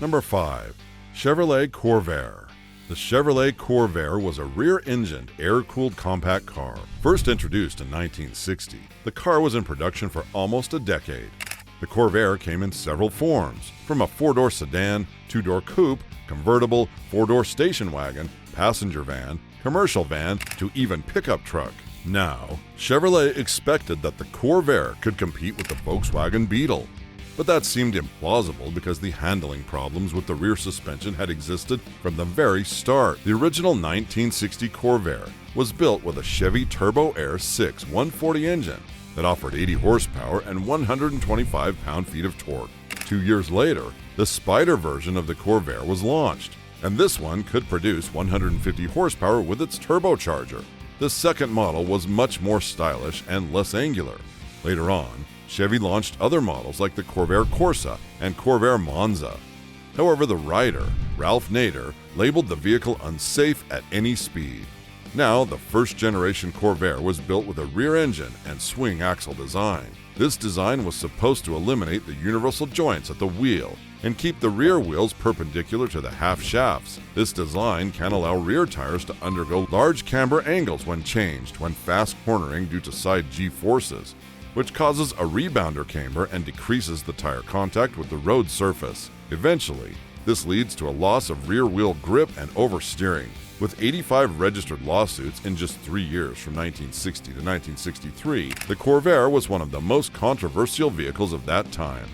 Number 5. Chevrolet Corvair. The Chevrolet Corvair was a rear-engined, air-cooled compact car. First introduced in 1960, the car was in production for almost a decade. The Corvair came in several forms, from a 4-door sedan, 2-door coupe, convertible, 4-door station wagon, passenger van, commercial van, to even pickup truck. Now, Chevrolet expected that the Corvair could compete with the Volkswagen Beetle. But that seemed implausible because the handling problems with the rear suspension had existed from the very start. The original 1960 Corvair was built with a Chevy Turbo Air 6 140 engine that offered 80 horsepower and 125 pound-feet of torque. 2 years later, the Spider version of the Corvair was launched, and this one could produce 150 horsepower with its turbocharger. The second model was much more stylish and less angular. Later on, Chevy launched other models like the Corvair Corsa and Corvair Monza. However, the writer, Ralph Nader, labeled the vehicle unsafe at any speed. Now, the first-generation Corvair was built with a rear engine and swing axle design. This design was supposed to eliminate the universal joints at the wheel and keep the rear wheels perpendicular to the half shafts. This design can allow rear tires to undergo large camber angles when changed when fast cornering due to side G-forces, which causes a rebounder camber and decreases the tire contact with the road surface. Eventually, this leads to a loss of rear wheel grip and oversteering. With 85 registered lawsuits in just 3 years from 1960 to 1963, the Corvair was one of the most controversial vehicles of that time.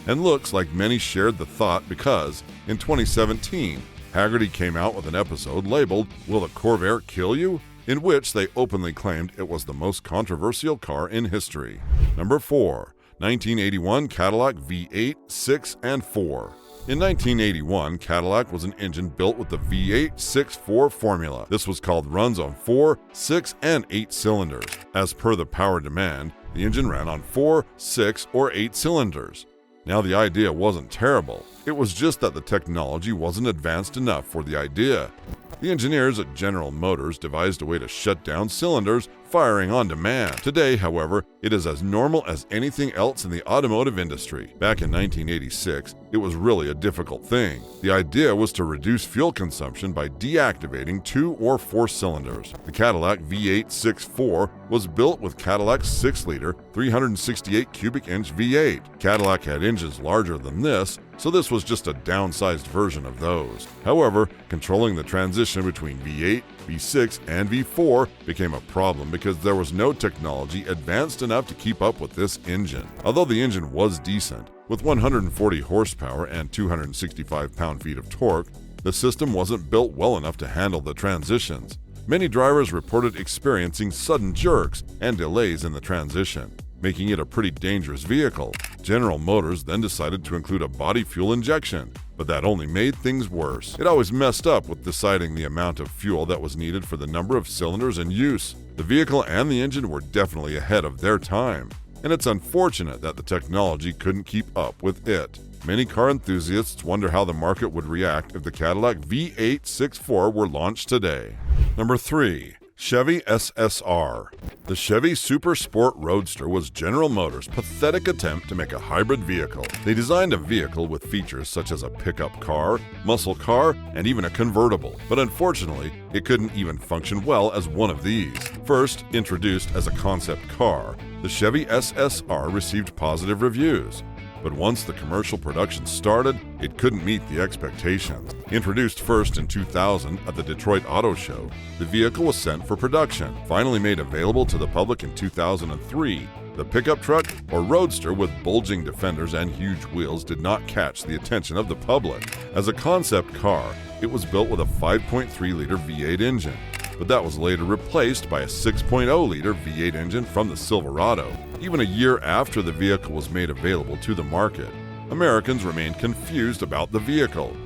And looks like many shared the thought because, in 2017, Haggerty came out with an episode labeled "Will the Corvair Kill You?", in which they openly claimed it was the most controversial car in history. Number 4. 1981 Cadillac V8, 6, and 4. In 1981, Cadillac was an engine built with the V864 formula. This was called runs on 4, 6, and 8 cylinders. As per the power demand, the engine ran on 4, 6, or 8 cylinders. Now, the idea wasn't terrible. It was just that the technology wasn't advanced enough for the idea. The engineers at General Motors devised a way to shut down cylinders firing on demand. Today, however, it is as normal as anything else in the automotive industry. Back in 1986, it was really a difficult thing. The idea was to reduce fuel consumption by deactivating 2 or 4 cylinders. The Cadillac V864 was built with Cadillac's 6-liter, 368 cubic inch V8. Cadillac had engines larger than this, so this was just a downsized version of those. However, controlling the transition between V8, V6, and V4 became a problem because there was no technology advanced enough to keep up with this engine. Although the engine was decent, with 140 horsepower and 265 pound-feet of torque, the system wasn't built well enough to handle the transitions. Many drivers reported experiencing sudden jerks and delays in the transition, making it a pretty dangerous vehicle. General Motors then decided to include a body fuel injection, but that only made things worse. It always messed up with deciding the amount of fuel that was needed for the number of cylinders in use. The vehicle and the engine were definitely ahead of their time, and it's unfortunate that the technology couldn't keep up with it. Many car enthusiasts wonder how the market would react if the Cadillac V864 were launched today. Number 3. Chevy SSR. The Chevy Super Sport Roadster was General Motors' pathetic attempt to make a hybrid vehicle. They designed a vehicle with features such as a pickup car, muscle car, and even a convertible. But unfortunately, it couldn't even function well as one of these. First introduced as a concept car, the Chevy SSR received positive reviews. But once the commercial production started, it couldn't meet the expectations. Introduced first in 2000 at the Detroit Auto Show, the vehicle was sent for production. Finally made available to the public in 2003, the pickup truck or roadster with bulging defenders and huge wheels did not catch the attention of the public. As a concept car, it was built with a 5.3-liter V8 engine, but that was later replaced by a 6.0-liter V8 engine from the Silverado. Even a year after the vehicle was made available to the market, Americans remained confused about the vehicle.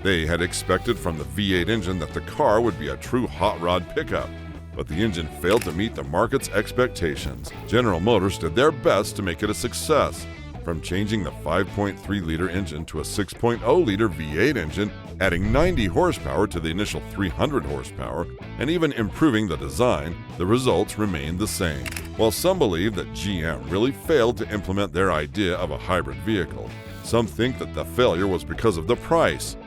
They had expected from the V8 engine that the car would be a true hot rod pickup, but the engine failed to meet the market's expectations. General Motors did their best to make it a success, from changing the 5.3-liter engine to a 6.0-liter V8 engine, adding 90 horsepower to the initial 300 horsepower, and even improving the design. The results remained the same. While some believe that GM really failed to implement their idea of a hybrid vehicle, Some think that the failure was because of the price.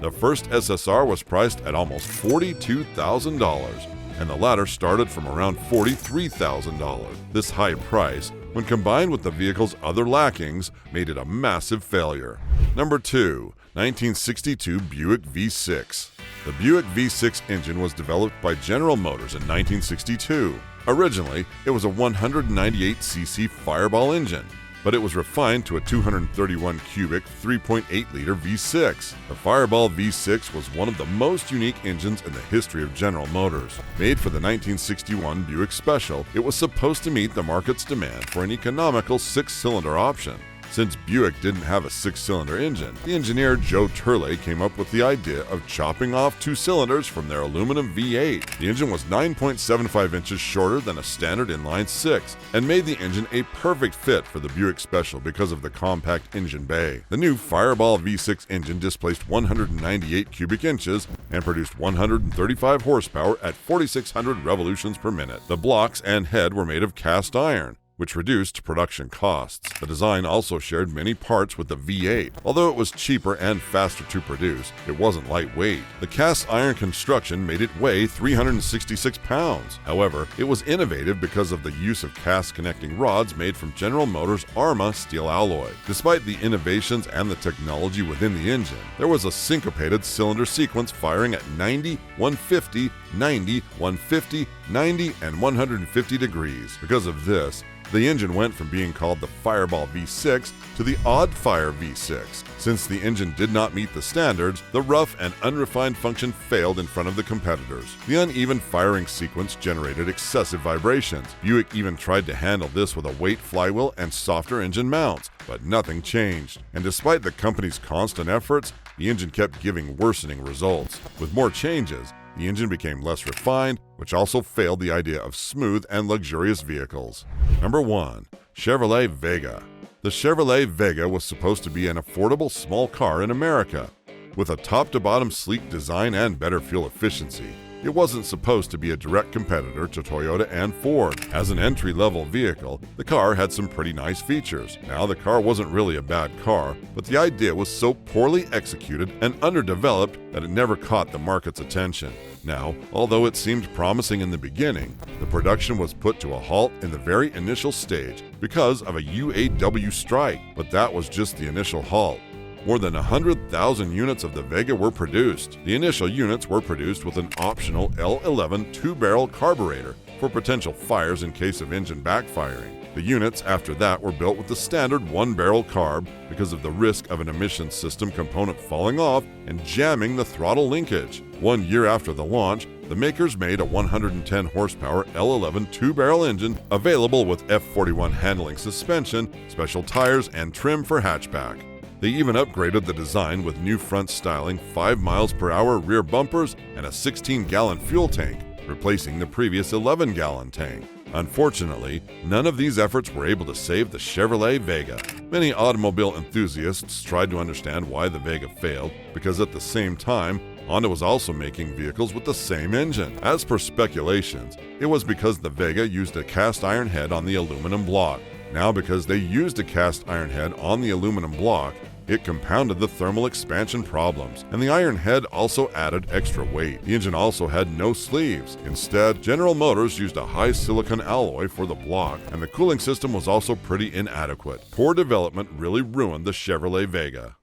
The first SSR was priced at almost $42,000, and the latter started from around $43,000. This high price, when combined with the vehicle's other lackings, made it a massive failure. Number 2. 1962 Buick V6. The Buick V6 engine was developed by General Motors in 1962. Originally, it was a 198cc Fireball engine, but it was refined to a 231 cubic 3.8-liter V6. The Fireball V6 was one of the most unique engines in the history of General Motors. Made for the 1961 Buick Special, it was supposed to meet the market's demand for an economical 6-cylinder option. Since Buick didn't have a 6-cylinder engine, the engineer Joe Turley came up with the idea of chopping off 2 cylinders from their aluminum V8. The engine was 9.75 inches shorter than a standard inline 6 and made the engine a perfect fit for the Buick Special because of the compact engine bay. The new Fireball V6 engine displaced 198 cubic inches and produced 135 horsepower at 4,600 revolutions per minute. The blocks and head were made of cast iron, which reduced production costs. The design also shared many parts with the V8. Although it was cheaper and faster to produce, it wasn't lightweight. The cast iron construction made it weigh 366 pounds. However, it was innovative because of the use of cast connecting rods made from General Motors' Arma steel alloy. Despite the innovations and the technology within the engine, there was a syncopated cylinder sequence firing at 90, 150, 90, 150, 90, and 150 degrees. Because of this, the engine went from being called the Fireball V6 to the Odd Fire V6. Since the engine did not meet the standards, the rough and unrefined function failed in front of the competitors. The uneven firing sequence generated excessive vibrations. Buick even tried to handle this with a weight flywheel and softer engine mounts, but nothing changed. And despite the company's constant efforts, the engine kept giving worsening results. With more changes, the engine became less refined, which also failed the idea of smooth and luxurious vehicles. Number 1. Chevrolet Vega. The Chevrolet Vega was supposed to be an affordable small car in America. With a top-to-bottom sleek design and better fuel efficiency, it wasn't supposed to be a direct competitor to Toyota and Ford. As an entry-level vehicle, the car had some pretty nice features. Now, the car wasn't really a bad car, but the idea was so poorly executed and underdeveloped that it never caught the market's attention. Now, although it seemed promising in the beginning, the production was put to a halt in the very initial stage because of a UAW strike, but that was just the initial halt. More than 100,000 units of the Vega were produced. The initial units were produced with an optional L11 2-barrel carburetor for potential fires in case of engine backfiring. The units after that were built with the standard 1-barrel carb because of the risk of an emission system component falling off and jamming the throttle linkage. 1 year after the launch, the makers made a 110 horsepower L11 2-barrel engine available with F41 handling suspension, special tires, and trim for hatchback. They even upgraded the design with new front styling, 5 miles per hour rear bumpers, and a 16-gallon fuel tank, replacing the previous 11-gallon tank. Unfortunately, none of these efforts were able to save the Chevrolet Vega. Many automobile enthusiasts tried to understand why the Vega failed, because at the same time, Honda was also making vehicles with the same engine. As per speculations, it was because the Vega used a cast iron head on the aluminum block. Now, because they used a cast iron head on the aluminum block, it compounded the thermal expansion problems, and the iron head also added extra weight. The engine also had no sleeves. Instead, General Motors used a high silicon alloy for the block, and the cooling system was also pretty inadequate. Poor development really ruined the Chevrolet Vega.